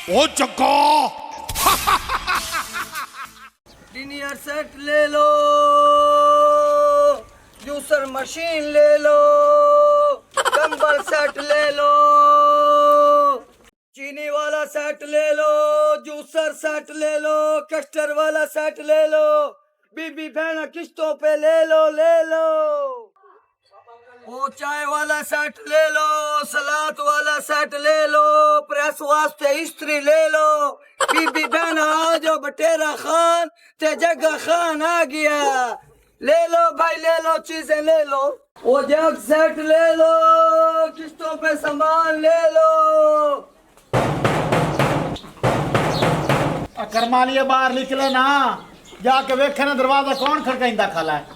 ओ चक्का dinner set ले लो, juicer machine ले लो, कंबल सेट ले लो, चीनी वाला सेट ले लो, जूसर सेट ले लो, कस्टर वाला सेट ले लो, बीबी बहना किस्तों पे ले लो। वो चाय वाला सेट ले लो, सलाद वाला सेट ले लो, प्रेस वास्ते इस्त्री ले लो। बीबी बहन आ जाओ, बटेरा खान ते जग्गा खान आ गया। ले लो भाई, ले लो, चीजें ले लो। वो जग सेट ले लो, किस्तों पे सामान ले लो। करमालिया बाहर निकले ना, जाके वेखे ना दरवाजा कौन खड़काइंदा खला है।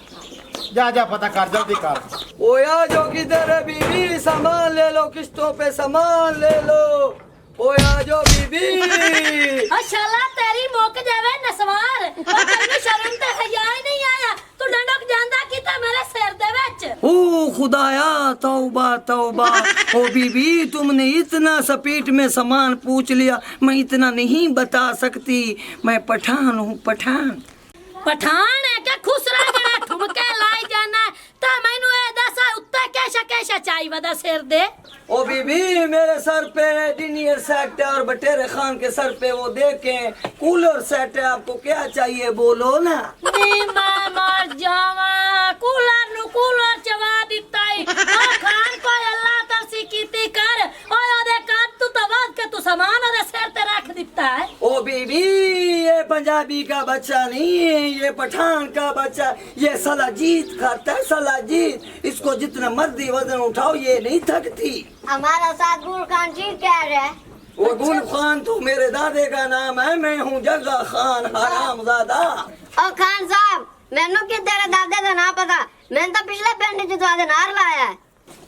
जा जा पता कर, जल्दी कर। ओ या जो किधर है बीबी, सामान ले लो, किस्तों पे सामान ले लो। ओ या जो बीबी, शाला तेरी मुक जावे नसवार, और तेरी शर्म ते हया ही नहीं आया। तू डंडक ਜਾਂਦਾ किता मेरे सिर दे विच। ओ खुदाया, तौबा तौबा। ओ बीबी, तुमने इतना स्पीड में सामान पूछ लिया, मैं इतना नहीं बता सकती। मैं पठान हूँ, पठान। पठान है क्या खुसरा जड़ा ठुमके लाई जाना ता मैनू ए दसा उत्ते कैसा चाई वदा सिर दे। ओ बीबी, मेरे सर पे डिनियर सेट है और बटेरे खान के सर पे वो देखें कूलर सेट है। आपको क्या चाहिए बोलो ना। नी मैं मर जावा, कूलर चवा दिता है। ओ खान को अल्लाह तरसी कीती कर, ओए ओदे काट तू तवाद के तू सामान ओदे सिर ते रख दिता है। ओ बीबी, ये पंजाबी का बच्चा नहीं है, ये पठान का बच्चा। ये सलाजीत खाता है, सलाजीत। इसको जितना मर्जी वजन उठाओ ये नहीं थकती। हमारा साथ गुल खान जी कह रहे हैं। वो गुल खान तो मेरे दादे का नाम है, मैं हूँ जग्गा खान हरामजादा। और खान साहब, मैनू कि तेरे दादे का ना पता, मैंने तो पिछले पिंड च तुहाडे नार लाया है।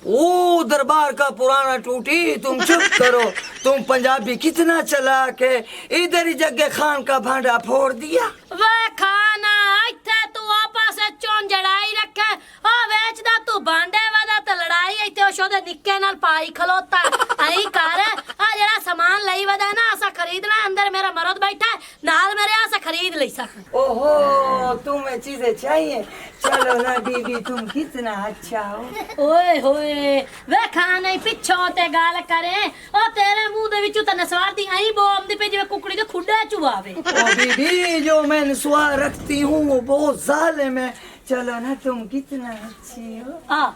ओ दरबार का पुराना टूटी, तुम चुप करो। तुम पंजाबी कितना चला के इधर ही जग्गे खान का भांडा फोड़ दिया। वे खाना इत्थे तू आपस में चोन जड़ाई रखे, ओ वेचदा तू भांडे वादा ते लड़ाई इत्थे ओशोदे निक्के नाल पाई खलोता। आई कर आ जड़ा सामान लई वदा ना असा खरीदना, अंदर मेरा मर्द बैठा है नाल मेरे आसा खरीद लई सा। ओहो, तुम्हें चीजें चाहिए। चलो ना बीबी, तुम कितना अच्छा हो। ओए होए वे खाने पिछो ते गाल करे, ओ तेरे मुंह दे विचों ते नसवार दी आई बोलदी पे जिवे कुकड़ी दे खुड्डे चुवावे। ओ बीबी, जो मैं नस्वार रखती हूँ वो बहुत जालिम है। चलो ना, तुम कितना अच्छी हो। आ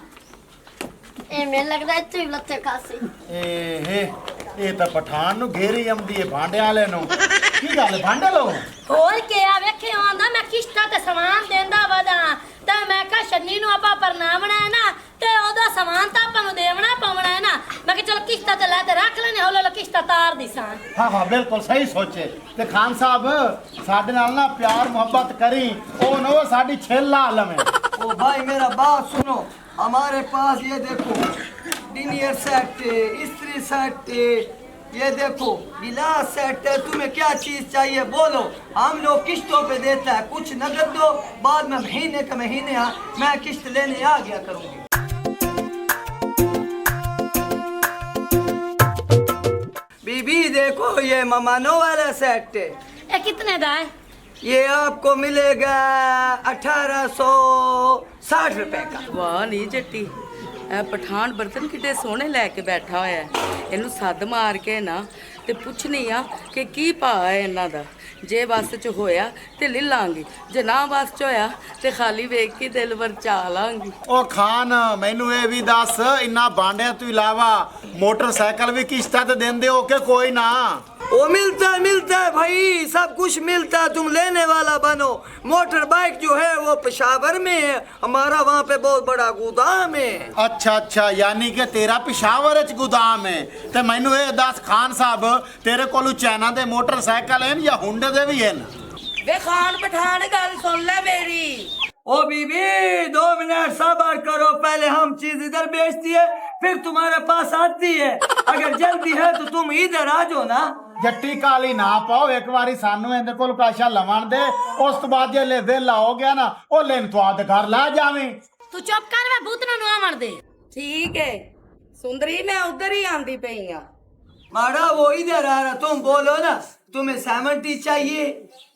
ए मैं लगदा है तू लत्ते खासी। ਇਹ ਤਾਂ ਪਠਾਨ ਨੂੰ ਘੇਰੀ ਆਉਂਦੀ ਏ ਭਾਂਡੇ ਵਾਲੇ ਨੂੰ। ਕੀ ਗੱਲ ਭਾਂਡੇ ਲੋ ਹੋਰ ਕੇ ਆ ਵੇਖੇ ਆਂਦਾ ਮੈਂ ਕਿਸ਼ਤਾ ਤੇ ਸਮਾਨ ਦੇਂਦਾ ਵਦਾ ਤੇ ਮੈਂ ਕਹਾ ਸ਼ੰਨੀ ਨੂੰ ਆਪਾਂ ਪਰਨਾਵਣਾ ਹੈ ਨਾ ਤੇ ਉਹਦਾ ਸਮਾਨ ਤਾਂ ਆਪਾਂ ਨੂੰ ਦੇਵਣਾ ਪਾਉਣਾ ਹੈ ਨਾ। ਮੈਂ ਕਿ ਚਲ ਕਿਸ਼ਤਾ ਤੇ ਲੈ ਤੇ ਰੱਖ ਲੈਨੇ, ਹੌਲੇ ਕਿਸ਼ਤਾ ਤਾਰ ਦੀ ਸਾਂ। ਹਾਂ ਹਾਂ ਬਿਲਕੁਲ ਸਹੀ ਸੋਚੇ। ਤੇ ਖਾਨ ਸਾਹਿਬ ਸਾਡੇ ਨਾਲ ਨਾ ਪਿਆਰ ਮੁਹੱਬਤ ਕਰੀ, ਉਹ ਨੋ ਸਾਡੀ ਛੇਲਾ ਆਲਮ ਹੈ। ओ भाई मेरा बात सुनो, हमारे पास ये देखो डिनियर सेट है, इस्त्री सेट है, ये देखो गिलास सेट है। तुम्हें क्या चीज चाहिए बोलो, हम लोग किस्तों पे देता है। कुछ नगद दो, बाद में महीने का महीने मैं किस्त लेने आ गया करूंगी। बीबी देखो, ये ममानो वाला सेट है। ਇਹ ਕਿਤਨੇ ਦਾ ਹੈ? ये आपको मिलेगा 1860 रुपए का। ਵਾਹ ਨੀ ਜੱਟੀ, ਇਹ ਪਠਾਨ ਬਰਤਨ ਕਿੱਡੇ ਸੋਹਣੇ ਲੈ ਕੇ ਬੈਠਾ ਹੋਇਆ ਹੈ। ਇਹਨੂੰ ਸੱਦ ਮਾਰ ਕੇ ਨਾ ਤੇ ਪੁੱਛਣੀ ਆ ਕਿ ਕੀ ਭਾਅ ਹੈ ਇਹਨਾਂ ਦਾ। ਜੇ ਬਸ ਚ ਹੋਇਆ ਤੇ ਲੈ ਲਾਂਗੀ, ਜੇ ਨਾ ਬਸ ਚ ਹੋਇਆ ਤੇ ਖਾਲੀ ਵੇਖ ਕੇ ਦਿਲ ਵਰਚਾ ਲਾਂਗੀ। ਉਹ ਖਾਨ ਮੈਨੂੰ ਇਹ ਵੀ ਦੱਸ, ਇੰਨਾ ਬਾਂਡਿਆਂ ਤੋਂ ਇਲਾਵਾ ਮੋਟਰਸਾਈਕਲ ਵੀ ਕਿਸ਼ਤਾਂ ਤੇ ਦਿੰਦੇ ਹੋ ਕਿ ਕੋਈ ਨਾ? वो मिलता है भाई, सब कुछ मिलता है। तुम लेने वाला बनो। मोटर बाइक जो है वो पेशावर में है, हमारा वहाँ पे बहुत बड़ा गोदाम है। ਅੱਛਾ ਅੱਛਾ, ਯਾਨੀ ਕਿ ਤੇਰਾ ਪਿਸ਼ਾਵਰ ਚ ਗੋਦਾਮ ਹੈ। ਤੇ ਮੈਨੂੰ ਇਹ ਦੱਸ ਖਾਨ ਸਾਹਿਬ, ਤੇਰੇ ਕੋਲ ਚਾਈਨਾ ਦੇ ਮੋਟਰਸਾਈਕਲ ਹਨ ਜਾਂ ਹੁੰਡੇ ਦੇ ਵੀ ਹਨ? ਵੇ ਖਾਨ ਪਠਾਨ ਗੱਲ ਸੁਣ ਲੈ ਮੇਰੀ। ओ बीबी, 2 मिनट सब्र करो, पहले हम चीज इधर बेचती है फिर तुम्हारे पास आती है। अगर जल्दी है तो तुम इधर आ जाओ ना। ਜੱਟੀ ਕਾਲੀ ਨਾ ਪਾਓ, ਇੱਕ ਵਾਰੀ ਸਾਨੂੰ ਇਹਦੇ ਕੋਲ ਕਾਸ਼ਾ ਲਵਣ ਦੇ, ਉਸ ਤੋਂ ਬਾਅਦ ਜੇ ਲੈ ਵੇਲਾ ਹੋ ਗਿਆ ਨਾ, ਉਹ ਲੈਣ ਤੋਂ ਆਦ ਘਰ ਲਾ ਜਾਵੇਂ। ਤੂੰ ਚੁੱਪ ਕਰ ਵੇ ਭੂਤਨਾ ਨੂੰ ਆਵਣ ਦੇ। ਠੀਕ ਹੈ ਸੁੰਦਰੀ, ਮੈਂ ਉਧਰ ਹੀ ਆਂਦੀ ਪਈ ਆ। माड़ा वो इधर आ रहा, तुम बोलो ना, तुम्हें 70 चाहिए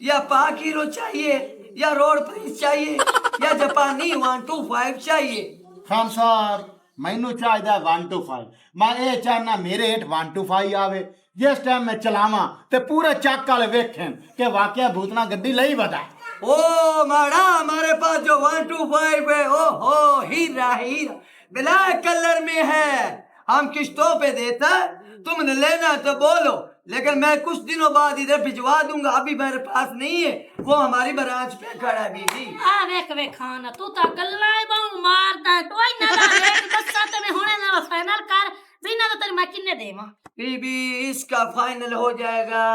या 5 किलो चाहिए या रोड प्राइस चाहिए या जापानी 125 चाहिए? ਖਾਨ ਸਾਹਿਬ ਮੈਨੂੰ ਚਾਹੀਦਾ 125। ਮੈਂ ਇਹ ਚਾਹਨਾ ਮੇਰੇ ਹੇਠ 125 ਆਵੇ, ਜਿਸ ਟਾਈਮ ਮੈਂ ਚਲਾਵਾਂ ਤੇ ਪੂਰੇ ਚੱਕ ਵਾਲੇ ਵੇਖਣ ਕਿ ਵਾਕਿਆ ਭੂਤਨਾ ਗੱਡੀ ਲਈ ਵਦਾ। ओ माड़ा, हमारे पास जो 125 है, ओहो हीरा हीरा ब्लैक कलर में है, हम किस्तों पे देता है, तुमने लेना तो बोलो, लेकिन मैं कुछ दिनों बाद इधर भिजवा दूंगा, अभी मेरे पास नहीं है, वो हमारी ब्रांच पे खड़ा है बीबी। ਆ ਵੇਖ ਵੇਖਾਂ ਤੂੰ ਤਾਂ ਗੱਲਾਂ ਹੀ ਬਹੁ ਮਾਰਦਾ ਕੋਈ ਨਾ ਦਾ ਰੇਟ ਦੱਸਾਂ ਤੇ ਮੈਂ ਹੁਣੇ ਨਾ ਫਾਈਨਲ ਕਰ ਬਿਨਾਂ ਤਾਂ ਤੈਨੂੰ ਮੈਂ ਕਿੰਨੇ ਦੇਵਾਂ बीबी इसका फाइनल हो जाएगा।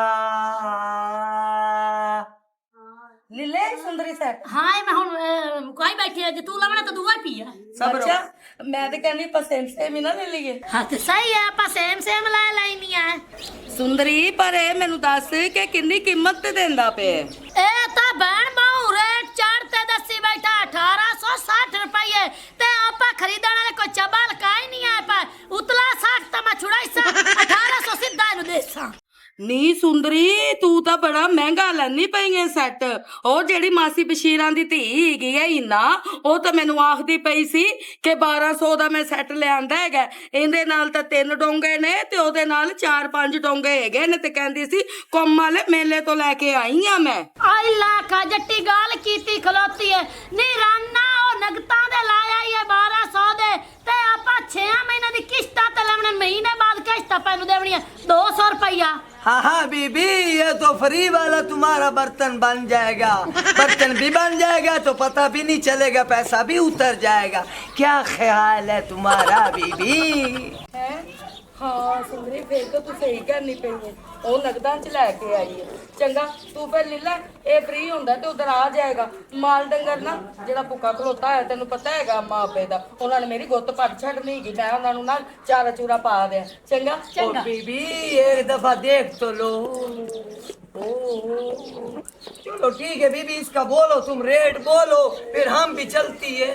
ਲੀਲੇ ਸੁੰਦਰੀ ਸੈਟ ਹਾਂ ਮੈਂ ਹੁਣ ਕੋਈ ਬੈਠੀ ਆ ਜੇ ਤੂੰ ਲਵਣਾ ਤਾਂ ਦੂਆ ਪੀ ਆ ਅੱਛਾ ਮੈਂ ਤੇ ਕਹਿੰਦੀ ਪਸੰਦ ਸੇ ਵੀ ਨਾ ਲੈ ਲਈਏ। ਹਾਂ ਤੇ ਸਹੀ ਆ ਆਪਾਂ ਸੇਮ ਲੈ ਲੈਣੀਆਂ ਸੁੰਦਰੀ ਪਰ ਇਹ ਮੈਨੂੰ ਦੱਸ ਕਿ ਕਿੰਨੀ ਕੀਮਤ ਤੇ ਦਿੰਦਾ ਪਿਆ? ਇਹ ਤਾਂ ਬੈਣ ਬਾਉ ਰੇਟ ਚੜ ਤੇ ਦੱਸੀ ਬੈਠਾ 1860 ਰੁਪਏ ਤੇ ਆਪਾਂ ਖਰੀਦਣ ਵਾਲੇ ਕੋਈ ਚਬਲ ਕਾਈ ਨਹੀਂ ਆ ਪਰ ਉਤਲਾ 60 ਤਾਂ ਮੈਂ ਛੁੜਾਈ ਸਾ 1800 ਸਿੱਧਾ ਇਹਨੂੰ ਦੇਸਾਂ। ਨੀ ਸੁੰਦਰੀ ਤੂੰ ਤਾਂ ਬੜਾ ਮਹਿੰਗਾ ਲੈਣੀ ਪਈਏ ਸੈੱਟ। ਉਹ ਜਿਹੜੀ ਮਾਸੀ ਬਸ਼ੀਰਾਂ ਦੀ ਧੀ ਹੈਗੀ ਹੈ ਇਨਾ, ਉਹ ਤਾਂ ਮੈਨੂੰ ਆਖਦੀ ਪਈ ਸੀ ਕਿ 1200 ਦਾ ਮੈਂ ਸੈੱਟ ਲਿਆਂਦਾ ਹੈਗਾ, ਇਹਦੇ ਨਾਲ ਤਾਂ 3 ਡੋਂਗੇ ਨੇ ਤੇ ਉਹਦੇ ਨਾਲ 4-5 ਡੋਂਗੇ ਹੈਗੇ ਨੇ, ਤੇ ਕਹਿੰਦੀ ਸੀ ਕੰਮ ਵਾਲੇ ਮੇਲੇ ਤੋਂ ਲੈ ਕੇ ਆਈ ਆ ਮੈਂ। ਆਈ ਲਾਖਾ ਜੱਟੀ ਗਾਲ ਕੀਤੀ ਖਲੋਤੀ ਏ ਨੀ ਰਾਨਾ ਉਹ ਨਗਤਾਂ ਦੇ ਲਾਇਆ ਈ 1200 ਦੇ ਤੇ ਆਪਾਂ 6 ਮਹੀਨੇ ਦੀ ਕਿਸ਼ਤਾਂ ਤੇ ਲੈਣੇ, ਮਹੀਨੇ ਬਾਅਦ ਕਿਸ਼ਤਾਂ ਪੈਨੂੰ ਦੇਵਣੀ 200 ਰੁਪਇਆ। हाँ हाँ बीबी, ये तो फ्री वाला तुम्हारा बर्तन बन जाएगा, बर्तन भी बन जाएगा तो पता भी नहीं चलेगा, पैसा भी उतर जाएगा। क्या ख्याल है तुम्हारा बीबी? ਹਾਂ ਸੁੰਦਰੀ ਫੇਰ ਤਾਂ ਤੂੰ ਸਹੀ ਕਰਨੀ ਪਈ ਹੈ, ਉਹ ਨਗਦਾਂ ਚ ਲੈ ਕੇ ਆਈ ਹੈ। ਚੰਗਾ ਤੂੰ ਫਿਰ ਲੈ ਲੈ, ਇਹ ਫ੍ਰੀ ਹੁੰਦਾ ਤੇ ਉਧਰ ਆ ਜਾਏਗਾ। ਮਾਲ ਡੰਗਰ ਨਾ ਜਿਹੜਾ ਭੁੱਖਾ ਖਲੋਤਾ ਹੈ ਤੈਨੂੰ ਪਤਾ ਹੈਗਾ ਮਾਪੇ ਦਾ, ਉਹਨਾਂ ਨੇ ਮੇਰੀ ਗੁੱਤ ਪੱਟ ਛੱਡਣੀ ਹੈਗੀ, ਮੈਂ ਉਹਨਾਂ ਨੂੰ ਨਾ ਚਾਰਾ ਚੂਰਾ ਪਾ ਦਿਆਂ। ਚੰਗਾ ओ बीबी एक दफा देख तो लो। चलो ठीक है बीबी, इसका बोलो, तुम रेट बोलो, फिर हम भी चलती है।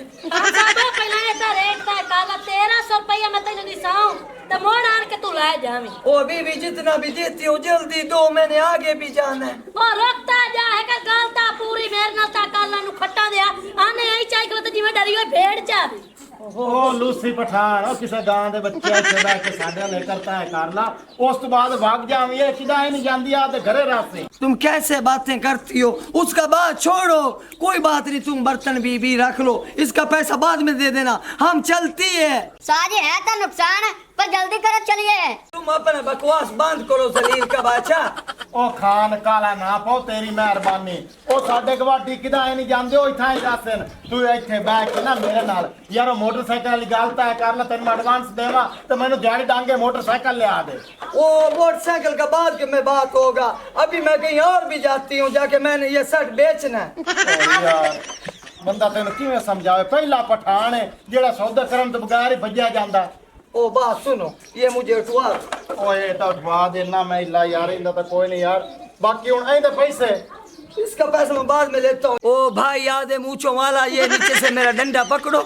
ਪਹਿਲਾਂ ਇਹਦਾ ਰੇਟ ਤਾਂ ਕਾਲਾ 1300 ਰੁਪਇਆ ਮੈਂ ਤੈਨੂੰ ਦਿਸਾਉਂ ਤੇ ਮੋੜ ਆਣ ਕੇ ਤੂੰ ਲੈ ਜਾਵੀਂ। ओ बीबी जितना भी देती हो जल्दी दो, मैंने आगे भी जाना है। ਉਹ ਰੁਕਤਾ ਜਾ ਹੈ ਕਿ ਗੱਲ ਤਾਂ ਪੂਰੀ ਮੇਰੇ ਨਾਲ ਤਾਂ ਕਾਲਾਂ ਨੂੰ ਖੱਟਾ ਦਿਆ ਆਨੇ ਐਂ ਚਾਹੀਦਾ ਤੇ ਜਿਵੇਂ ਡਰੀ ਹੋਈ ਭੇਡ ਚ। ਉਹ ਲੂਸੀ ਪਠਾਨ, ਉਹ ਕਿਸੇ ਗਾਂ ਦੇ ਬੱਚੇ ਇੱਥੇ ਬੈ ਕੇ ਸਾਡੇ ਨਾਲ ਕਰਤਾ ਹੈ ਕਰ ਲਾ, ਉਸ ਤੋਂ ਬਾਅਦ ਵਗ ਜਾਵੀਂ, ਇਹ ਕਿਦਾ ਨਹੀਂ ਜਾਂਦੀ ਆ ਤੇ ਘਰੇ ਰਾਸੇ। तुम कैसे बातें करती हो? उसका बात छोड़ो, कोई बात नहीं, तुम बर्तन बीबी रख लो, इसका पैसा बाद में दे देना, हम चलती है। साजी है तो नुकसान है, पर जल्दी करो चलिए। तुम अपना बकवास बंद करो जलील का बादशाह। ਉਹ ਖਾਨ ਕਾਲਾ ਨਾ ਪਾਓ, ਤੇਰੀ ਮਿਹਰਬਾਨੀ। ਉਹ ਸਾਡੇ ਗਵਾਡੀ ਕਿਦਾ ਨਹੀਂ ਜਾਂਦੇ, ਉਹ ਇੱਥਾਂ ਹੀ ਦੱਸਣ। ਤੂੰ ਇੱਥੇ ਬੈਠ ਕੇ ਨਾ ਮੇਰੇ ਨਾਲ ਯਾਰ ਉਹ ਮੋਟਰਸਾਈਕਲ ਵਾਲੀ ਗੱਲ ਤੈਅ ਕਰ ਲੈ, ਤੈਨੂੰ ਮੈਂ ਐਡਵਾਂਸ ਦੇਵਾਂ ਤੇ ਮੈਨੂੰ ਦਿਹਾੜੀ ਡਾਂਗੇ ਮੋਟਰਸਾਈਕਲ ਲਿਆ ਦੇ। वो मोटरसाइकिल का बाद में बात होगा, अभी मैं कहीं और भी जाती हूँ, जाके मैंने ये शर्ट बेचना है। ਓ ਯਾਰ ਬੰਦਾ ਤੈਨੂੰ ਕਿਵੇਂ ਸਮਝਾਵੇ, ਪਹਿਲਾ ਪਠਾਨ ਹੈ ਜਿਹੜਾ ਸੌਦਾ ਕਰਨ ਤੋਂ ਬਗੈਰ ਹੀ ਭੱਜਿਆ ਜਾਂਦਾ। ओ बात सुनो, ये मुझे उठवा। ਓਏ ਤਾਂ ਉਠਵਾ ਦੇਣਾ ਮੈਂ ਇਲਾ ਯਾਰ, ਇਹਦਾ ਤਾਂ ਕੋਈ ਨਹੀਂ ਯਾਰ, ਬਾਕੀ ਹੁਣ ਇਹਦੇ ਪੈਸੇ इसका पैसा मैं बाद में लेता हूँ। ओ भाई याद है मूछों वाला, ये नीचे से मेरा डंडा पकड़ो।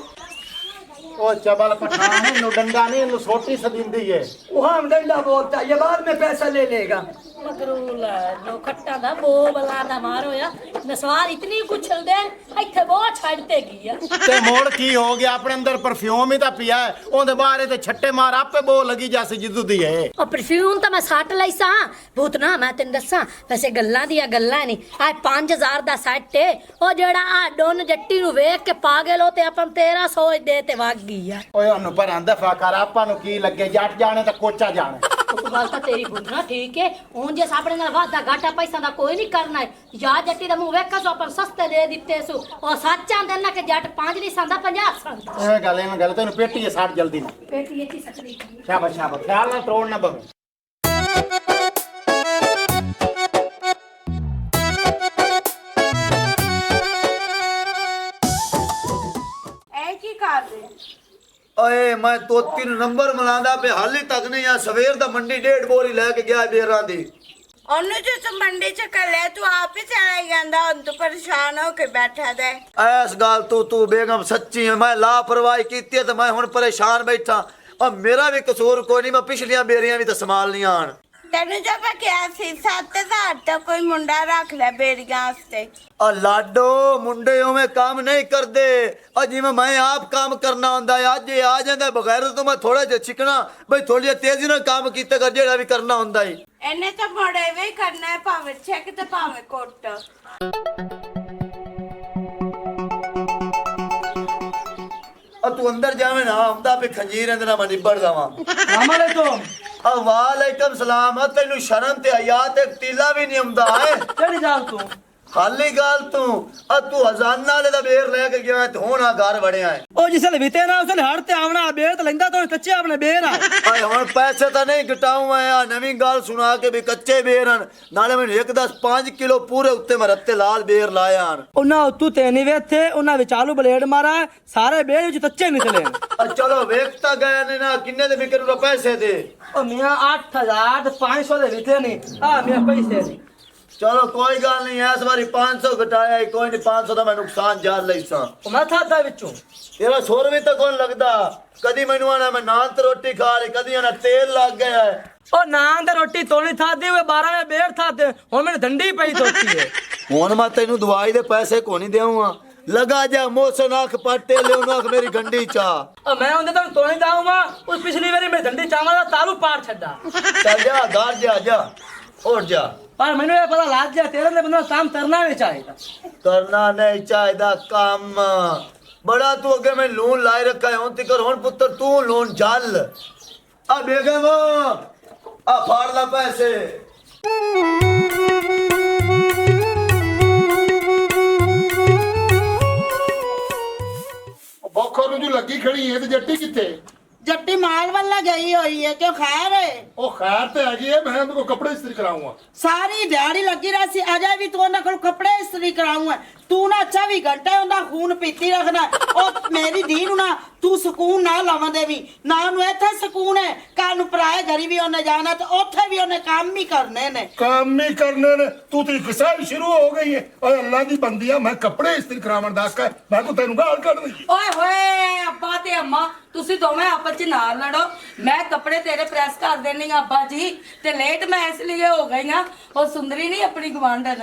ਉਹ ਚਬਲ ਪਠਾਨ ਇਹਨੂੰ ਡੰਡਾ ਨਹੀਂ, ਇਹਨੂੰ ਸੋਟੀ ਸਦੀਂਦੀ ਏ। वो हम डंडा बोलता है, ये बाद में पैसा ले लेगा। ਮਗਰੂਲ ਜੋ ਖੱਟਾ ਦਾ ਬੋ ਬਲਾ ਦਾ ਮਾਰੋ ਆ ਨਸਵਾਰ ਇਤਨੀ ਕੁਛਲ ਦੇ ਇੱਥੇ ਬਹੁਤ ਛੱਡ ਤੇ ਗਈ ਆ। ਤੇ ਮੋੜ ਕੀ ਹੋ ਗਿਆ, ਆਪਣੇ ਅੰਦਰ ਪਰਫਿਊਮ ਹੀ ਤਾਂ ਪਿਆ ਹੈ, ਉਹਦੇ ਬਾਰੇ ਤੇ ਛੱਟੇ ਮਾਰ ਆਪੇ ਬੋ ਲੱਗੀ ਜਾਸੀ ਜਿੱਦੂ ਦੀ ਹੈ। ਉਹ ਪਰਫਿਊਮ ਤਾਂ ਮੈਂ ਸੱਟ ਲਈ ਸਾਂ ਭੂਤ ਨਾ, ਮੈਂ ਤੈਨੂੰ ਦੱਸਾਂ ਵੈਸੇ ਗੱਲਾਂ ਦੀਆਂ ਗੱਲਾਂ ਨਹੀਂ, ਆ 5000 ਦਾ ਸੈੱਟ ਏ, ਉਹ ਜਿਹੜਾ ਆ ਡੋਨ ਜੱਟੀ ਨੂੰ ਵੇਖ ਕੇ ਪਾਗਲ ਹੋ ਤੇ ਆਪਾਂ 1300 ਦੇ ਤੇ ਵਗ ਗਈ ਆ। ਓਏ ਉਹਨੂੰ ਪਰਾਂ ਦਫਾ ਕਰ, ਆਪਾਂ ਨੂੰ ਕੀ ਲੱਗੇ, ਜੱਟ ਜਾਣੇ ਤਾਂ ਕੋਚਾ ਜਾਣੇ। ਉਹ ਗੱਲ ਤਾਂ ਤੇਰੀ ਬੁੱਧਣਾ ਠੀਕ ਏ, ਹੁਣ ਜੇ ਆਪਣੇ ਨਾਲ ਵਾਦਾ ਘਾਟਾ ਪੈਸਾ ਦਾ ਕੋਈ ਨਹੀਂ ਕਰਨਾ ਹੈ, ਯਾ ਜੱਟੀ ਦਾ ਮੂੰਹ ਵੇਖਾ ਸੋ ਆਪਾਂ ਸਸਤੇ ਦੇ ਦਿੱਤੇ ਸੋ, ਉਹ ਸੱਚ ਆਂਦੇ ਨਾ ਕਿ ਜੱਟ 5 ਨਹੀਂ ਸੰਦਾ 50 ਸੰਦਾ। ਐਵੇਂ ਗੱਲ ਤੈਨੂੰ ਪੇਟੀ ਸਾੜ ਜਲਦੀ ਨਾ। ਪੇਟੀ ਇੱਥੇ ਸਕਦੀ ਸ਼ਾਬਾਸ਼ ਸ਼ਾਬਾਸ਼, ਖਿਆਲ ਨਾਲ ਤੋੜ ਨਾ ਬਵੇ। ਇਹ ਕੀ ਕਰਦੇ? ਓਏ ਮੈਂ तो 3 ਨੰਬਰ ਮਲਾਂਦਾ ਪੇ ਹਾਲੇ ਤੱਕ ਨਹੀਂ ਆ, ਸਵੇਰ ਦਾ ਮੰਡੀ 1.5 ਬੋਰੀ ਲੈ ਕੇ ਗਿਆ ਬੇਰਾਂ ਦੀ। ਉਹਨੂੰ ਜੇ ਤੂੰ ਮੰਡੀ ਚ ਕੱਲਿਆ ਤੂੰ ਆਪ ਹੀ ਚਲਾ ਜਾਂਦਾ, ਹੁਣ ਤੂੰ ਪਰੇਸ਼ਾਨ ਹੋ ਕੇ ਬੈਠਾ ਦੇ। ਐਸ ਗੱਲ ਤੂੰ ਬੇਗਮ ਸੱਚੀ ਹੈ, ਮੈਂ ਲਾਪਰਵਾਹੀ ਕੀਤੀ ਤੇ ਮੈਂ ਹੁਣ ਪਰੇਸ਼ਾਨ ਬੈਠਾ। और मेरा भी कसूर कोई नहीं, मैं पिछलियां बेरियां भी तो संभाल लियां आन। ਤੈਨੂੰ ਜਦ ਮੈਂ ਕਿਹਾ ਸੀ 7000 ਦਾ ਕੋਈ ਮੁੰਡਾ ਰੱਖ ਲੈ ਬੇੜੀਆਂ ਵਾਸਤੇ। ਆ ਲਾਡੋ ਮੁੰਡੇ ਉਵੇਂ ਕੰਮ ਨਹੀਂ ਕਰਦੇ, ਆ ਜਿਵੇਂ ਮੈਂ ਆਪ ਕੰਮ ਕਰਨਾ ਹੁੰਦਾ ਹੈ। ਅੱਜ ਇਹ ਆ ਜਾਂਦਾ ਬਗੈਰ ਤੋਂ ਮੈਂ ਥੋੜਾ ਜਿਹਾ ਚਿਕਣਾ ਬਈ ਥੋੜੀ ਤੇਜ਼ੀ ਨਾਲ ਕੰਮ ਕੀਤਾ ਕਰ ਜਿਹੜਾ ਵੀ ਕਰਨਾ ਹੁੰਦਾ ਹੈ। ਇਹਨੇ ਤਾਂ ਮੋੜੇ ਵੀ ਕਰਨਾ ਹੈ, ਭਾਵੇਂ ਛੇਕ ਤੇ ਭਾਵੇਂ ਕੁੱਟ। ਆ ਤੂੰ ਅੰਦਰ ਜਾਵੇਂ ਨਾ ਆਉਂਦਾ ਵੀ ਖੰਜੀਰ ਇਹਦੇ ਨਾਲ ਮੈਂ ਨਿਬੜ ਜਾਵਾਂ। ਵਾਲੇਕੁਮ ਵਾਲੇਕਮ ਸਲਾਮ। ਆ ਤੈਨੂੰ ਸ਼ਰਮ ਤੇ ਹਯਾ ਤੇ ਤੀਲਾ ਵੀ ਨਹੀਂ ਆਉਂਦਾ ਹੈ। ਕਿਹੜੀ ਗੱਲ ਤੂੰ ਖਾਲੀ ਗੱਲ ਤੂੰ ਆ ਤੂੰ ਹਜ਼ਾਨਾ ਵਾਲੇ ਦਾ ਬੇਰ ਲੈ ਕੇ ਗਿਆ ਤੇ ਹੁਣ ਆ ਘਰ ਵੜਿਆ ਹੈ। ਉਹ ਜਿਸਲੇ ਵਿਤੇ ਨਾ ਉਸਲੇ ਹੜ ਤੇ ਆਵਣਾ ਬੇਰ ਤੇ ਲੈਂਦਾ ਤੂੰ ਕੱਚੇ ਆਪਣੇ ਬੇਰ ਆ। ਆਏ ਹੁਣ ਪੈਸੇ ਤਾਂ ਨਹੀਂ ਘਟਾਉਂ ਆ ਨਵੀਂ ਗੱਲ ਸੁਣਾ ਕੇ ਵੀ ਕੱਚੇ ਬੇਰ ਹਨ ਨਾਲੇ ਮੈਨੂੰ 1.5 ਕਿਲੋ ਪੂਰੇ ਉੱਤੇ ਮੈਂ ਰੱਤੇ ਲਾਲ ਬੇਰ ਲਾਇਆ ਹਨ। ਉਹਨਾਂ ਉੱਤੋਂ ਤੇ ਨਹੀਂ ਵੇਥੇ ਉਹਨਾਂ ਵਿੱਚ ਆਲੂ ਬਲੇਡ ਮਾਰਾ ਸਾਰੇ ਬੇਰ ਵਿੱਚ ਕੱਚੇ ਨਿਕਲੇ। ਆ ਚਲੋ ਵੇਖ ਤਾਂ ਗਏ ਨੇ ਨਾ ਕਿੰਨੇ ਦੇ ਵਿਕਣ ਨੂੰ ਪੈਸੇ ਦੇ। ਉਹ ਮੀਆਂ 8500 ਦੇ ਵਿਤੇ ਨਹੀਂ ਆ ਮੀਆਂ ਪੈਸੇ ਨਹੀਂ। ਚਲੋ ਕੋਈ ਗੱਲ ਨਹੀਂ ਇਸ ਵਾਰੀ 500 ਘਟਾਇਆ ਕੋਈ ਨਹੀਂ 500 ਦਾ ਮੈਂ ਨੁਕਸਾਨ ਜਾਰ ਲਈ ਸਾਂ। ਉਹ ਮੈਂ ਥਾਦਾ ਵਿੱਚੋਂ ਤੇਰਾ 100 ਰੁਪਏ ਤਾਂ ਕੋਈ ਲੱਗਦਾ। ਕਦੀ ਮੈਨੂੰ ਆਣਾ ਮੈਂ ਨਾਨ ਤੇ ਰੋਟੀ ਖਾ ਲਈ ਕਦੀ ਆਣਾ ਤੇਲ ਲੱਗ ਗਿਆ ਹੈ। ਉਹ ਨਾਨ ਤੇ ਰੋਟੀ ਤੋੜੀ ਥਾਦੀ ਹੋਏ 12 ਦੇ ਬੇਰ ਥਾਦੇ ਹੁਣ ਮੈਨੂੰ ਡੰਡੀ ਪਈ ਤੋਤੀ ਹੈ। ਹੁਣ ਮੈਂ ਤੈਨੂੰ ਦਵਾਈ ਦੇ ਪੈਸੇ ਕੋ ਨਹੀਂ ਦੇਵਾਂ। ਲਗਾ ਜਾ ਮੋਸਨ ਅੱਖ ਪੱਟੇ ਲਿਓ ਨਾ ਮੇਰੀ ਗੰਢੀ ਚਾ। ਉਹ ਮੈਂ ਉਹਦੇ ਤੋਂ ਤੋਣੀ ਦਾਉਂਗਾ ਉਸ ਪਿਛਲੀ ਵਾਰੀ ਮੇਰੀ ਡੰਡੀ ਚਾਵਾਂ ਦਾ ਤਾਲੂ ਪਾੜ ਛੱਡਾ। ਚੱਲ ਜਾ ਘਰ ਜਾ ਉੱਠ ਜਾ। ਪਰ ਮੈਨੂੰ ਇਹ ਪਤਾ ਲੱਗ ਗਿਆ ਤੇਰੇ ਨੇ ਬੰਦਾ ਕੰਮ ਕਰਨਾ ਵੀ ਚਾਹੀਦਾ। ਕਰਨਾ ਨਹੀਂ ਚਾਹੀਦਾ ਕੰਮ ਬੜਾ ਤੂੰ ਅੱਗੇ ਮੈਂ ਲੂਣ ਲਾਇ ਰੱਖਾ ਹੈ ਹੁਣ ਤਿਕਰ ਹੁਣ ਪੁੱਤਰ ਤੂੰ ਲੂਣ ਜਲ ਆ ਬੇਗਮ ਆ ਫਾੜ ਲਾ ਪੈਸੇ। ਬੋਖੋ ਨੂੰ ਜੋ ਲੱਗੀ ਖੜੀ ਹੈ ਤੇ ਜੱਟੀ ਕਿੱਥੇ? ਜੱਟੀ ਮਾਲ ਵੱਲਾ ਗਈ ਹੋਈ ਹੈ ਕਿਉਂ ਖੈਰ ਹੈ? ਉਹ ਖੈਰ ਤੇ ਹੈਗੀ ਹੈ, ਮੈਂ ਉਹਦੇ ਕੋ ਕੱਪੜੇ ਇਸਤਰੀ ਕਰਾਉਂਗਾ। ਸਾਰੀ ਦਿਹਾੜੀ ਲੱਗੀ ਰਹੀ ਸੀ ਅਜੇ ਵੀ ਤੂੰ ਉਹਨਾਂ ਕੋਲ ਕੱਪੜੇ ਇਸਤਰੀ ਕਰਾਉਂਗਾ। ਤੂੰ ਨਾ 24 ਘੰਟੇ ਉਹਦਾ ਖੂਨ ਪੀਤੀ ਰੱਖਣਾ। ਉਹ ਮੇਰੀ ਧੀ ਨੂੰ ਨਾ ਤੂੰ ਸਕੂਨ ਨਾ ਲਾਵਾਂ ਦੇਵੀ ਨਾ ਉਹਨੂੰ ਇੱਥੇ ਸਕੂਨ ਹੈ। ਕੱਲ ਨੂੰ ਪਰਾਏ ਘਰੀ ਵੀ ਉਹਨੇ ਜਾਣਾ ਤੇ ਉੱਥੇ ਵੀ ਉਹਨੇ ਕੰਮ ਹੀ ਕਰਨੇ ਨੇ। ਕੰਮ ਹੀ ਕਰਨੇ ਨੇ। ਤੂੰ ਤੇ ਗੁੱਸਾ ਹੀ ਸ਼ੁਰੂ ਹੋ ਗਈ ਹੈ। ਓਏ ਅੱਲਾ ਦੀ ਬੰਦੀ ਆ, ਮੈਂ ਕੱਪੜੇ ਇਸਤਰੀ ਕਰਾਉਣ ਦਾ ਕਾ ਮੈਂ ਕੋ ਤੈਨੂੰ ਗਾਲ ਕੱਢ ਦਈ। ਓਏ ਹੋਏ ਅੱਬਾ ਤੇ ਅੰਮਾ ਤੁਸੀਂ ਦੋਵੇਂ ਆਪਸ ਚ ਨਾ ਲੜੋ। ਮੈਂ ਕੱਪੜੇ ਤੇਰੇ ਪ੍ਰੈਸ ਕਰ ਦੇਣੀ ਅੱਬਾ ਜੀ ਤੇ ਲੇਟ ਮੈਂ ਇਸ ਲਈ ਹੋ ਗਈ ਆ। ਉਹ ਸੁੰਦਰੀ ਨਹੀਂ ਆਪਣੀ ਗਵਾਂਢਣ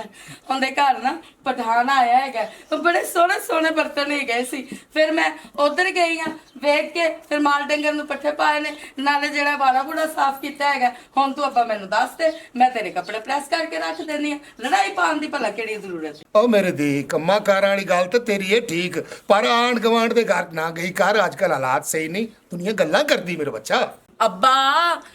ਉਹਦੇ ਘਰ ਨਾ ਪਠਾਨ ਆਇਆ ਹੈਗਾ। ਬੜੇ ਸੋਹਣੇ ਸੋਹਣੇ ਬਰਤਨ ਹੀ ਗਏ ਸੀ। ਫਿਰ ਮੈਂ ਉਧਰ ਗਈ ਆ ਵੇਖ ਕੇ ਫਿਰ ਮਾਲ ਡੰਗਰ ਨੂੰ ਪੱਠੇ ਪਾਏ ਨੇ ਨਾਲੇ ਜਿਹੜਾ ਵਾਲਾ ਬੁੜਾ ਸਾਫ਼ ਕੀਤਾ ਹੈਗਾ। ਹੁਣ ਤੂੰ ਅੱਬਾ ਮੈਨੂੰ ਦੱਸ ਦੇ ਮੈਂ ਤੇਰੇ ਕੱਪੜੇ ਪ੍ਰੈਸ ਕਰਕੇ ਰੱਖ ਦੇਣੀ ਆ। ਲੜਾਈ ਪਾਉਣ ਦੀ ਭਲਾ ਕਿਹੜੀ ਜ਼ਰੂਰਤ ਹੈ? ਉਹ ਮੇਰੇ ਦੀ ਕੰਮਾਂ ਕਾਰਾਂ ਵਾਲੀ ਗੱਲ ਤੇ ਤੇਰੀ ਇਹ ਠੀਕ ਪਰ ਆਂਢ ਗਵਾਂਢ ਦੇ ਘਰ ਨਾ ਗਈ ਕਰ। ਅੱਜ ਕੱਲ ਹਾਲਾਤ ਸਹੀ ਨਹੀਂ ਦੁਨੀਆ ਗੱਲਾਂ ਕਰਦੀ ਮੇਰੇ ਬੱਚਾ। ਅੱਬਾ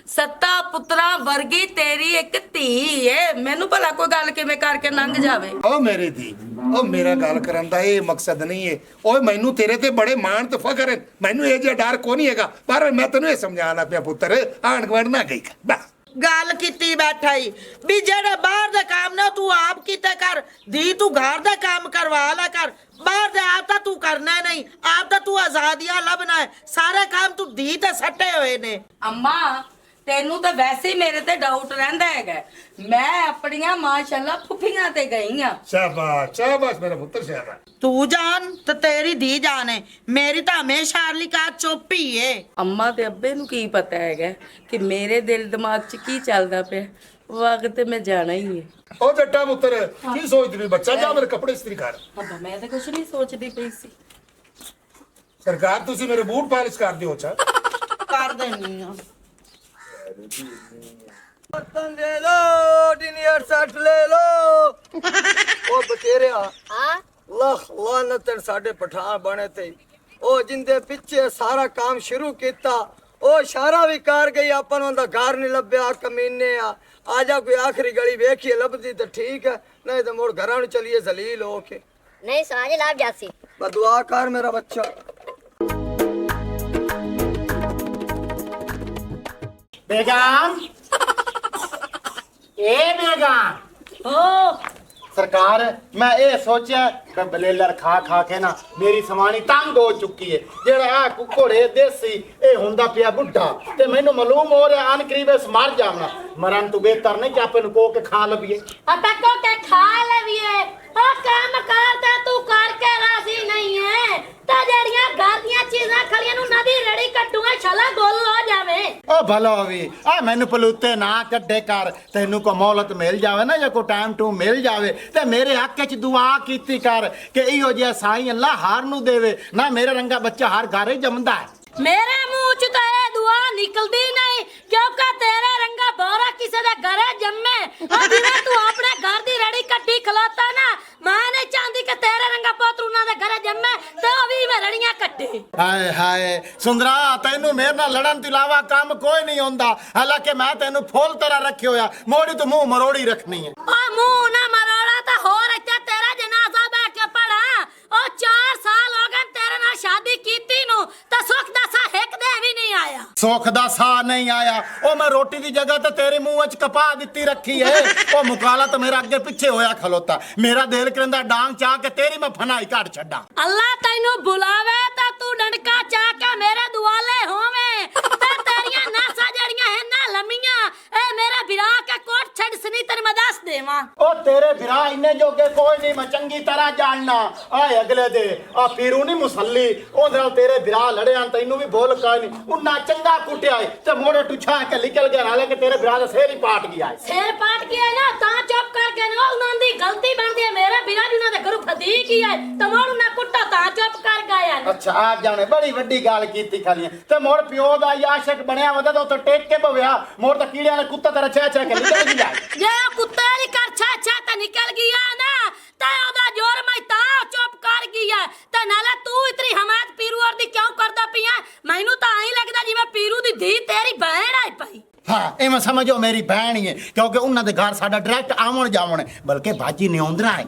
ਸੱਤਾ ਪੁੱਤਰਾਂ ਵਰਗੀ ਤੇਰੀ ਇੱਕ ਧੀ ਏ ਮੈਨੂੰ ਭਲਾ ਕੋਈ ਗੱਲ ਕਿਵੇਂ ਕਰਕੇ ਲੰਘ ਜਾਵੇ। ਉਹ ਮੇਰੇ ਦੀ ਉਹ ਮੇਰਾ ਗੱਲ ਕਰਨ ਦਾ ਇਹ ਮਕਸਦ ਨਹੀਂ ਹੈ। ਓਏ ਮੈਨੂੰ ਤੇਰੇ ਤੇ ਬੜੇ ਮਾਣ ਤੇ ਫਖਰ ਹੈ। ਮੈਨੂੰ ਇਹ ਜਿਹਾ ਡਰ ਕੋ ਨਹੀਂ ਹੈਗਾ ਪਰ ਮੈਂ ਤੈਨੂੰ ਇਹ ਸਮਝਾਣਾ ਪਿਆ ਪੁੱਤਰ ਆਂਢ ਗਵਾਂਢ ਨਾ ਗਈ ਕਰ ਬਸ। ਗੱਲ ਕੀਤੀ ਬੈਠਾ ਹੀ ਵੀ ਜਿਹੜੇ ਬਾਹਰ ਦੇ ਕੰਮ ਨੇ ਤੂੰ ਆਪ ਕੀਤੇ ਕਰ। ਧੀ ਤੂੰ ਘਰ ਦਾ ਕੰਮ ਕਰਵਾ ਲੈ ਕਰ। ਬਾਹਰ ਦੇ ਆਪ ਤਾਂ ਤੂੰ ਕਰਨਾ ਨਹੀਂ ਆਪ ਤਾਂ ਤੂੰ ਆਜ਼ਾਦੀਆਂ ਲੱਭਣਾ ਹੈ। ਸਾਰੇ ਕੰਮ ਤੂੰ ਧੀ ਤੇ ਸੱਟੇ ਹੋਏ ਨੇ। ਅੰਮਾ ਤੈਨੂੰ ਤਾਂ ਵੈਸੇ ਹੀ ਮੇਰੇ ਤੇ ਡਾਊਟ ਰਹਿੰਦਾ ਹੈਗਾ। ਮੈਂ ਆਪਣੀਆਂ ਮਾਸ਼ਾਅੱਲਾ ਫੁੱਫੀਆਂ ਤੇ ਗਈ ਆ। ਸ਼ਾਬਾਸ਼ ਸ਼ਾਬਾਸ਼ ਮੇਰਾ ਪੁੱਤਰ ਸ਼ਾਬਾਸ਼। ਤੂੰ ਜਾਨ ਤੇ ਤੇਰੀ ਧੀ ਜਾਨ ਹੈ। ਮੇਰੀ ਤਾਂ ਹਮੇਸ਼ਾ ਅਰਲੀ ਕਾ ਚੁੱਪ ਹੀ ਹੈ। ਅੰਮਾ ਤੇ ਅੱਬੇ ਨੂੰ ਕੀ ਪਤਾ ਹੈਗਾ ਕਿ ਮੇਰੇ ਦਿਲ ਦਿਮਾਗ 'ਚ ਕੀ ਚੱਲਦਾ ਪਿਆ। ਵਕਤ ਤੇ ਮੈਂ ਜਾਣਾ ਹੀ ਹੈ। ਉਹ ਜੱਟਾ ਪੁੱਤਰ ਕੀ ਸੋਚਦੀ ਵੀ ਬੱਚਾ ਜਾ ਮੇਰੇ ਕੱਪੜੇ ਇਸਤਰੀ ਕਰ। ਅੱਬਾ ਮੈਂ ਤਾਂ ਕੁਛ ਨਹੀਂ ਸੋਚਦੀ ਪਈ ਸੀ। ਸਰਕਾਰ ਤੁਸੀਂ ਮੇਰੇ ਬੂਟ ਪਾਲਿਸ਼ ਕਰ ਦਿਓ ਚਾ ਕਰ ਦੇਣੀ ਆ। ਬਰਤਨ ਲੈ ਲੋ ਡਿਨਰ ਸੈੱਟ ਲੈ ਲੋ। ਉਹ ਬਤੇਰਿਆ हाँ ਲੱਖ ਲਾਨਤਨ ਸਾਡੇ ਪਠਾਨ ਬਣੇ ਤੇ ਉਹ ਜਿੰਦੇ ਪਿੱਛੇ ਸਾਰਾ ਕੰਮ ਸ਼ੁਰੂ ਕੀਤਾ ਉਹ ਇਸ਼ਾਰਾ ਵੀ ਕਰ ਗਈ ਆਪਾਂ ਨੂੰ ਦਾ ਘਰ ਨਹੀਂ ਲੱਭਿਆ ਕਮੀਨੇ ਆ ਜਾ ਕੋਈ ਆਖਰੀ ਗਲੀ ਵੇਖੀਏ ਲੱਭਦੀ ਤਾਂ ਠੀਕ ਹੈ ਨਹੀਂ ਤਾਂ ਮੋੜ ਘਰਾਂ ਨੂੰ ਚਲੀਏ ਜ਼ਲੀਲ ਹੋ ਕੇ। नहीं समाजी लाभ जासी ਬਸ ਦੁਆ ਕਰ ਮੇਰਾ ਬੱਚਾ। बेगम ए बेगम सरकार मैं ये सोचा कि बलेलर खा खा के ना मेरी समानी तंग हो चुकी है। जेड़ा आ कुकड़े देसी ए हुंदा पिया बुढ़ा ते मैनू मालूम हो रहा आन करीब इस मर जावना मरन तू बेहतर नहीं कि आपन को के खा लबिए। अबे को के खा लविए ओ काम करता तू करके राजी नहीं है ਤੇ ਜਿਹੜੀਆਂ ਘਰ ਦੀਆਂ ਚੀਜ਼ਾਂ ਖੜੀਆਂ ਨੂੰ ਨਦੀ ਰੜੀ ਕੱਟੂਗਾ ਛਾਲਾ ਗੋਲ ਹੋ ਜਾਵੇ। ਓ ਭਲਾ ਵੀ ਆ ਮੈਨੂੰ ਪਲੂਤੇ ਨਾ ਕੱਢੇ ਕਰ, ਤੈਨੂੰ ਕੋ ਮੌਲਤ ਮਿਲ ਜਾਵੇ ਨਾ ਜਾਂ ਕੋ ਟਾਈਮ ਟੂ ਮਿਲ ਜਾਵੇ ਤੇ ਮੇਰੇ ਹੱਕ 'ਚ ਦੁਆ ਕੀਤੀ ਕਰ ਕਿ ਇਹੋ ਜਿਹਾ ਸਾਈਂ ਅੱਲਾ ਹਾਰ ਨੂੰ ਦੇਵੇ ਨਾ, ਮੇਰੇ ਰੰਗਾ ਬੱਚਾ ਹਰ ਘਰ ਹੀ ਜੰਮਦਾ ਹੈ। ਮੇਰੇ ਮੂੰਹ ਚ ਤਾਂ ਇਹ ਦੁਆ ਨਿਕਲਦੀ ਨਹੀਂ ਕਿਉਂਕਿ ਤੇਰੇ ਰੰਗਾ ਬੋਰਾ ਕਿਸੇ ਦੇ ਘਰੇ ਜੰਮੇ। ਉਹ ਜਿਵੇਂ ਤੂੰ ਆਪਣੇ ਘਰ ਦੀ ਰੜੀ ਕੱਟੀ ਖਲੋਤਾ ਨਾ, ਮੈਂ ਨਹੀਂ ਚਾਹੁੰਦੀ ਕਿ ਤੇਰੇ ਰੰਗਾ ਪੁੱਤ ਉਹਨਾਂ ਦੇ ਘਰੇ ਜੰਮੇ ਤੇ ਉਹ ਵੀ ਮੈਂ ਰੜੀਆਂ ਕੱਟੇ। ਹਾਏ ਹਾਏ ਸੁੰਦਰਾ, ਤੈਨੂੰ ਮੇਰੇ ਨਾਲ ਲੜਨ ਤੋਂ ਇਲਾਵਾ ਕੰਮ ਕੋਈ ਨਹੀਂ ਹੁੰਦਾ। ਹਾਲਾਂਕਿ ਮੈਂ ਤੈਨੂੰ ਫੁੱਲ ਤਰ੍ਹਾਂ ਰੱਖਿਆ ਹੋਇਆ, ਮੋੜੀ ਤੂੰ ਮੂੰਹ ਮਰੋੜੀ ਰੱਖਣੀ ਹੈ। ਉਹ ਮੂੰਹ ਨਾ ਮਰੋੜਾ ਤਾਂ ਹੋਰ ਇੱਥੇ ਤੇਰਾ ਜਨਾਜ਼ਾ ਬਹਿ ਕੇ ਪੜਾ। ਉਹ 4 ਸਾਲ ਹੋ ਗਏ ਤੇਰੇ ਨਾਲ ਸ਼ਾਦੀ ਕੀਤੀ ਨੂੰ ਤਾਂ ਸੁੱਖ ਦਾ ਸਾਹ ਇੱਕ ਦੇ ਵੀ ਨਹੀਂ ਆਇਆ। ਸੁੱਖ ਦਾ ਸਾਹ ਨਹੀਂ ਆਇਆ? ਉਹ ਮੈਂ ਰੋਟੀ ਦੀ ਜਗ੍ਹਾ ਤੇ ਤੇਰੇ ਮੂੰਹ 'ਚ ਕਪਾਹ ਦਿੱਤੀ ਰੱਖੀ ਏ। ਉਹ ਮੁਕਾਲਾ ਤਾਂ ਮੇਰਾ ਅੱਗੇ ਪਿੱਛੇ ਹੋਇਆ ਖਲੋਤਾ, ਮੇਰਾ ਦਿਲ ਕਰਦਾ ਡਾਂਗ ਚਾਹ ਕੇ ਤੇਰੀ ਮੈਂ ਫਨਾਈ ਕੱਢ ਛੱਡਾਂ। ਅੱਲਾ ਤੈਨੂੰ ਬੁਲਾਵੇ ਤਾਂ ਤੂੰ ਡੰਡਕਾ ਚਾਹ ਕੇ ਮੇਰੇ ਦੁਆਲੇ ਹੋਵੇਂ ਤੇ ਤੇਰੀਆਂ ਨਾਸਾਂ ਜਿਹੜੀਆਂ ਹੈ ਨਾ ਲੰਮੀਆਂ ਇਹ ਮੇਰੇ ਵਿਰਾ ਕੇ ਕੋਟ ਛੱਡ ਸਨੀ ਤੈਨੂੰ ਮੈਂ ਦੱਸ ਦੇਵਾਂ। ਉਹ ਤੇਰੇ ਵਿਰਾ ਇੰਨੇ ਜੋਗੇ ਕੋਈ ਨਹੀਂ, ਮੈਂ ਚੰਗੀ ਤਰ੍ਹਾਂ ਜਾਣਨਾ। ਆਏ ਅਗਲੇ ਦੇ ਆ ਪੀਰੂ ਨਹੀਂ ਮੁਸੱਲੀ, ਉਹਦੇ ਨਾਲ ਤੇਰੇ ਵਿਰਾ ਲੜਿਆ, ਤੈਨੂੰ ਵੀ ਬੋਲ ਕਾਇ ਨਹੀਂ। ਉਹਨਾਂ ਚੰਗਾ ਕੁੱਟਿਆ ਏ ਤੇ ਮੋੜੇ ਟੁੱਛਾ ਕੇ ਨਿਕਲ ਗਿਆ, ਨਾਲੇ ਕਿ ਤੇਰੇ ਵਿਰਾ ਦਾ ਸਿਰ ਹੀ ਪਾਟ ਗਿਆ। ਸਿਰ ਪਾਟ ਗਿਆ ਨਾ ਤਾਂ ਚੁੱਪ ਕਰਕੇ ਨਾ, ਉਹਨਾਂ ਦੀ ਗਲਤੀ ਬਣਦੀ ਹੈ। ਮੇਰੇ ਵਿਰਾ ਜੀ ਉਹਨਾਂ ਦੇ ਘਰੋਂ ਫਦੀ ਕੀ ਹੈ ਤੇ ਮੋੜ ਨਾ ਕੁੱਟਾ ਤਾਂ ਚੁੱਪ ਕਰ ਗਿਆ। ਅੱਛਾ ਆ ਜਾਣੇ ਬੜੀ ਵੱਡੀ ਗੱਲ ਕੀਤੀ ਖਾਲੀਆਂ ਤੇ ਮੋੜ ਪਿਓ ਦਾ ਆਸ਼ਿਕ ਬਣਿਆ ਵਦਾ ਤਾਂ ਉੱਥੇ ਟੇਕ ਕੇ ਭਵਿਆ, ਮੋੜ ਤਾਂ ਕੀੜਿਆਂ ਨੇ ਕੁੱਤਾ ਤਰ੍ਹਾਂ ਛੇ ਛੇ ਕੇ ਨਿਕਲ ਗਿਆ। ਜੇ ਉਹ ਕੁੱਤੇ ਦੀ ਕਰ ਛਾ ਛਾ ਤਾਂ ਨਿਕਲ ਗਿਆ ਨਾ ਤੇ ਉਹਦਾ ਜੋਰ ਮੈਂ ਤਾਂ ਚੁੱਪ ਕਰ ਗਿਆ। ਤੇ ਨਾਲੇ ਤੂੰ ਇਤਨੀ ਹਮਾਇਤ ਪੀਰੂ ਔਰ ਦੀ ਕਿਉਂ ਕਰਦਾ ਪਿਆ? ਮੈਨੂੰ ਤਾਂ ਐਂ ਲੱਗਦਾ ਜਿਵੇਂ ਪੀਰੂ ਦੀ ਧੀ ਤੇਰੀ ਭੈਣ ਆਈ ਪਈ। ਹਾਂ ਇਹ ਮੈਂ ਸਮਝੋ ਮੇਰੀ ਭੈਣ ਹੀ ਹੈ, ਕਿਉਂਕਿ ਉਹਨਾਂ ਦੇ ਘਰ ਸਾਡਾ ਡਾਇਰੈਕਟ ਆਉਣ ਜਾਵਣ, ਬਲਕਿ ਬਾਜੀ ਨਿਉਂਦਰਾ ਹੈ।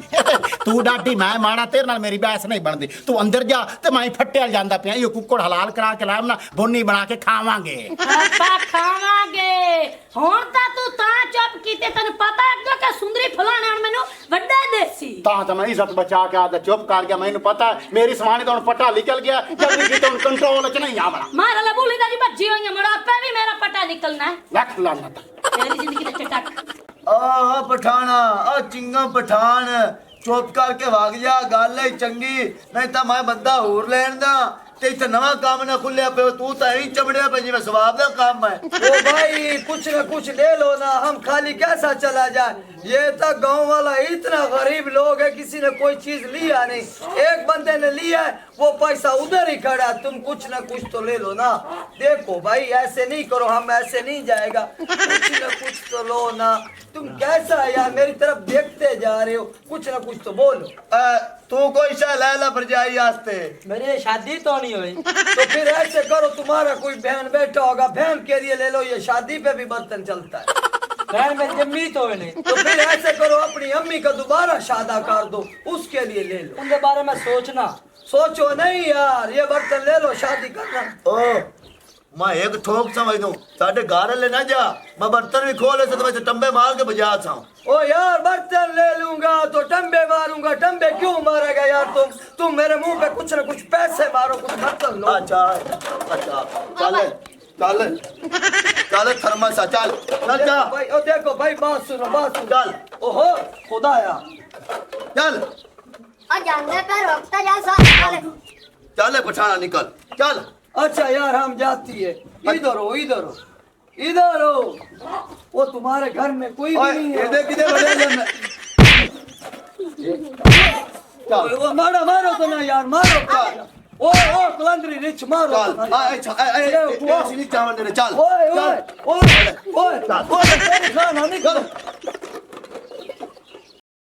ਤੂੰ ਡਾਟੀ ਮੈਂ ਮਾੜਾ, ਤੇਰੇ ਨਾਲ ਮੇਰੀ ਬਹਿਸ ਨਹੀਂ ਬਣਦੀ। ਤੂੰ ਅੰਦਰ ਜਾ ਤੇ ਮੈਂ ਫੱਟਿਆ ਜਾਂਦਾ ਪਿਆ। ਇਹ ਕੁੱਕੜ ਹਲਾਲ ਕਰਾ ਕੇ ਲਾਇਆ ਨਾ, ਬੋਨੀ ਬਣਾ ਕੇ ਖਾਵਾਂਗੇ। ਆਪਾਂ ਖਾਵਾਂਗੇ। ਹੁਣ ਤਾਂ ਤੂੰ ਤਾਂ ਚੁੱਪ ਕੀਤੇ, ਤੈਨੂੰ ਪਤਾ ਅੱਗੇ ਕਿ ਸੁੰਦਰੀ ਫਲਾਣੇ ਹੁਣ ਮੈਨੂੰ ਵੱਡਾ ਦੇਸੀ ਤਾਂ ਮੈਂ ਇੱਜ਼ਤ ਬਚਾ ਕੇ ਆਦਾ ਚੁੱਪ ਕਰ ਗਿਆ। ਮੈਨੂੰ ਪਤਾ ਮੇਰੀ ਸਵਾਣੀ ਤੋਂ ਪਟਾ ਨਿਕਲ ਗਿਆ, ਜਲਦੀ ਕਿਤੇ ਹੁਣ ਕੰਟਰੋਲ ਚ ਨਹੀਂ ਆਵਣਾ। ਮਾਰਾ ਲਾ ਬੁਲੀ ਦਾ ਜੀ ਭੱਜੀ ਹੋਈ ਆ, ਮੜਾ ਆਪੇ ਵੀ ਮੇਰਾ ਪਟਾ ਨਿਕਲਣਾ ਹੈ। ਲੱਖ ਲਾਨਤ ਤੇਰੀ ਜ਼ਿੰਦਗੀ ਦਾ ਚਟਕ। ਆ ਪਠਾਣਾ ਆ ਚਿੰਗਾ ਪਠਾਨ, ਚੁੱਪ ਕਰਕੇ ਵਗ ਜਾ, ਗੱਲ ਹੈ ਚੰਗੀ, ਨਹੀਂ ਤਾਂ ਮੈਂ ਬੰਦਾ ਹੋਰ ਲੈਣ ਦਾ ਤੇ ਇੱਥੇ ਨਵਾਂ ਕੰਮ ਨਾ ਖੁੱਲਿਆ ਪਿਆ। ਤੂੰ ਤਾਂ ਐਂ ਚਮੜਿਆ ਪਿਆ ਜਿਵੇਂ ਸਵਾਬ ਦਾ ਕੰਮ है। ओ भाई कुछ न कुछ ले लो ना, हम खाली कैसा चला जाए। ये तो गांव वाला इतना गरीब लोग है, किसी ने कोई चीज लिया नहीं। एक बंदे ने लिया है, वो पैसा उधर ही खड़ा, तुम कुछ न कुछ तो ले लो ना। देखो भाई ऐसे नहीं करो, हम ऐसे नहीं जाएगा, कुछ न कुछ तो लो ना। तुम कैसा है यार, मेरी तरफ देखते जा रहे हो, कुछ न कुछ तो बोलो। तू कोई शा लैला भरजाई आस्ते मेरी शादी तो नहीं हुई तो फिर ऐसे करो, तुम्हारा कोई बहन बैठा होगा, बहन के लिए ले लो, ये शादी पे भी बर्तन चलता है। बहन में जम्मी तो नहीं, तो फिर ऐसे करो अपनी अम्मी का दोबारा शादा कर दो, उसके लिए ले लो। उनके बारे में सोचना, सोचो नहीं यार, ये बर्तन ले लो, शादी करना। ओ मैं एक ठोक समझ दूं, साढ़े घर ले ना जा, मैं बर्तन भी खोले तो मैं टंबे मार के बजा था। ओ यार बर्तन ले लूंगा तो टंबे मारूंगा, टंबे क्यों मारेगा यार? तुम मेरे मुंह पे कुछ न कुछ पैसे मारो, कुछ बर्तन लो। अच्छा अच्छा चल चल चल थर्मस चल चल जा भाई ओ देखो भाई, बात सुनो, बात सुनो। चल ओहो खुदाया, चल और जानने पे रोकता जा साले। चल पठाना निकल चल। अच्छा यार हम जाती है, इधर हो इधर हो इधर हो, वो तुम्हारे घर में कोई भी नहीं है। ये किधर बढ़िया जन चल वो मारो मारो तो ना यार, मारो। ओ कलंदरी रिच मारो चल तो ना। ऐसी नहीं चावल दे चल ओए ओए ओए ओए तेरे खाना निकल।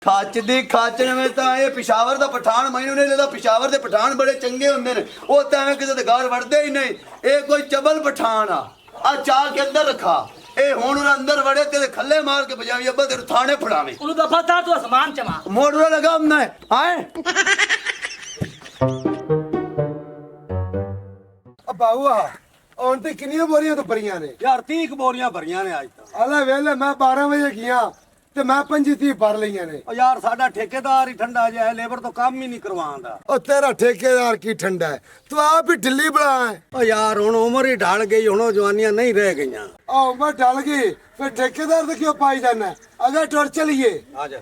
ਖੱਚ ਦੀ ਖਾਚਣ ਵਿੱਚ ਤਾਂ ਇਹ ਪਿਸ਼ਾਵਰ ਦਾ ਪਠਾਨ ਮੈਨੂੰ ਨਹੀਂ ਲੱਗਦਾ। ਪਿਸ਼ਾਵਰ ਦੇ ਪਠਾਨ ਬੜੇ ਚੰਗੇ ਹੁੰਦੇ ਨੇ, ਉਹ ਤਾਂ ਐਵੇਂ ਕਿਸੇ ਦੇ ਘਰ ਵੜਦੇ ਹੀ ਨਹੀਂ। ਇਹ ਕੋਈ ਚਬਲ ਪਠਾਨ ਆ ਚਾਹ ਕੇ ਅੰਦਰ ਰੱਖਾ। ਇਹ ਹੁਣ ਉਹਨਾਂ ਅੰਦਰ ਵੜੇ ਤੇ ਖੱਲੇ ਮਾਰ ਕੇ ਬਜਾਵੀ ਅੱਬਾ ਤੇਰੇ ਥਾਣੇ ਫੜਾਵੇ। ਉਹਨੂੰ ਦਫਾ ਤਾਂ ਤੂੰ ਸਮਾਨ ਚਮਾ ਮੋੜਰਾ ਲਗਾਮ ਨਾ ਆਏ ਬਾਊਆ ਹੁਣ ਤੇ ਕਿੰਨੀਆਂ ਬੋਰੀਆਂ ਤੋਂ ਭਰੀਆਂ ਨੇ ਯਾਰ 30 ਬੋਰੀਆਂ ਭਰੀਆਂ ਨੇ ਅੱਜ ਤਾਂ। ਆਲਾ ਵੇਲੇ ਮੈਂ 12 ਵਜੇ ਗਿਆ ਤੇ ਮੈਂ 25-30 ਭਰ ਲਈਆਂ ਨੇ। ਉਹ ਯਾਰ ਸਾਡਾ ਠੇਕੇਦਾਰ ਹੀ ਠੰਡਾ ਜਿਹਾ ਹੈ, ਲੇਬਰ ਤੋਂ ਕੰਮ ਹੀ ਨਹੀਂ ਕਰਵਾਉਂਦਾ। ਉਹ ਤੇਰਾ ਠੇਕੇਦਾਰ ਕੀ ਠੰਡਾ ਹੈ, ਤੂੰ ਆਪ ਹੀ ਢਿੱਲੀ ਬੜਾ ਹੈ। ਉਹ ਯਾਰ ਹੁਣ ਉਮਰ ਹੀ ਢਲ ਗਈ, ਹੁਣ ਉਹ ਜਵਾਨੀਆਂ ਨਹੀਂ ਰਹਿ ਗਈਆਂ। ਆਹ ਮੈਂ ਢਲ ਗਈ ਫਿਰ ਠੇਕੇਦਾਰ ਤੇ ਕਿਉਂ ਪਾਈ ਜਾਣਾ? ਅਗਰ ਟੁਰ ਚਲੀਏ ਆ ਜਾ।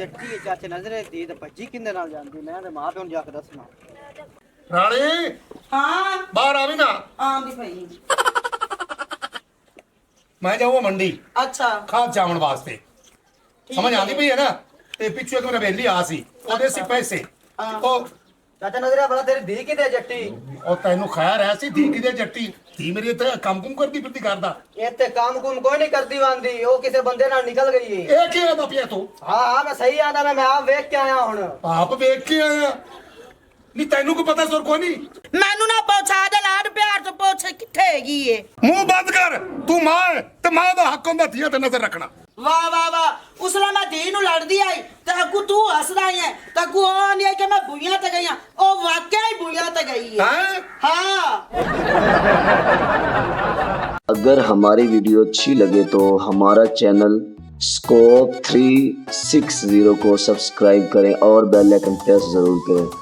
ਜੱਟੀ ਚਾਚੇ ਨਜ਼ਰੇ ਦੀ ਤੇ ਭੱਜੀ ਕਿੰਦੇ ਨਾਲ ਜਾਂਦੀ ਮੈਂ ਤੇ ਮਾਂ ਪਿਓ ਨੂੰ ਜਾ ਕੇ ਦੱਸਣਾ ਰਾਣੀ ਹਾਂ ਬਾਹਰ ਆਵੀ ਨਾ ਆਉਂਦੀ ਪਈ ਮੈਂ ਜਾਊਂ ਮੰਡੀ ਅੱਛਾ ਖਾਦ ਜਾਮਣ ਵਾਸਤੇ ਸਮਝ ਆਉਂਦੀ ਪਈ ਹੈ ਨਾ ਤੇ ਪਿੱਛੇ ਇੱਕ ਮੇਰਾ ਬੇਲੀ ਆ ਸੀ ਉਹਦੇ ਸੀ ਪੈਸੇ ਉਹ ਚਾਚਾ ਨਜ਼ਰੇ ਭਲਾ ਤੇਰੀ ਧੀ ਕਿਤੇ ਜੱਟੀ ਉਹ ਤੈਨੂੰ ਖੈਰ ਐ ਸੀ ਧੀ ਕਿਤੇ ਜੱਟੀ ਧੀ ਮੇਰੀ ਇੱਥੇ ਕੰਮ ਕੁਮ ਕਰਦੀ ਫਿਰਦੀ ਕਰਦਾ ਇੱਥੇ ਕੰਮ ਕੁਮ ਕੋਈ ਨਹੀਂ ਕਰਦੀ ਵਾਂਦੀ ਉਹ ਕਿਸੇ ਬੰਦੇ ਨਾਲ ਨਿਕਲ ਗਈ ਏ ਇਹ ਕੀ ਆਦਾ ਪਿਆ ਤੂੰ ਹਾਂ ਮੈਂ ਸਹੀ ਆਂਦਾ ਮੈਂ ਆਪ ਵੇਖ ਕੇ ਆਇਆ ਹੁਣ ਆਪ ਵੇਖ ਕੇ ਆਇਆ ਨਹੀਂ ਤੈਨੂੰ ਕੀ ਪਤਾ ਸੁਰ ਕੋਈ ਨਹੀਂ ਮੈਨੂੰ ਨਾ ਪੁੱਛਾ ਦੇ ਲਾਡ ਪਿਆਰ ਤੋਂ ਪੁੱਛ ਕਿੱਥੇ ਹੈਗੀ ਏ ਮੂੰਹ ਬੰਦ ਕਰ ਤੂੰ ਮਾਂ ਹੈ ਤੇ ਮਾਂ ਦਾ ਹੱਕ ਹੁੰਦਾ ਧੀਆਂ ਤੇ ਨਜ਼ਰ ਰੱਖਣਾ ਵਾਹ ਵਾਹ ਵਾਹ ਉਸ ਨਾਲ ਮੈਂ ਧੀ ਨੂੰ ਲੜਦੀ ਆਈ ਤੇ ਅੱਗੂ ਤੂੰ ਹੱਸਦਾ ਹੈ ਤੇ ਅੱਗੂ ਉਹ ਨਹੀਂ ਕਿ ਮੈਂ ਬੁਈਆਂ ਤੇ ਗਈਆਂ ਉਹ ਵਾਕਿਆ ਹੀ ਬੁਈਆਂ ਤੇ ਗਈ ਹੈ हैं हाँ अगर हमारी वीडियो अच्छी लगे तो हमारा चैनल स्कोप 360 को सब्सक्राइब करें और बेल आइकन प्रेस जरूर करें।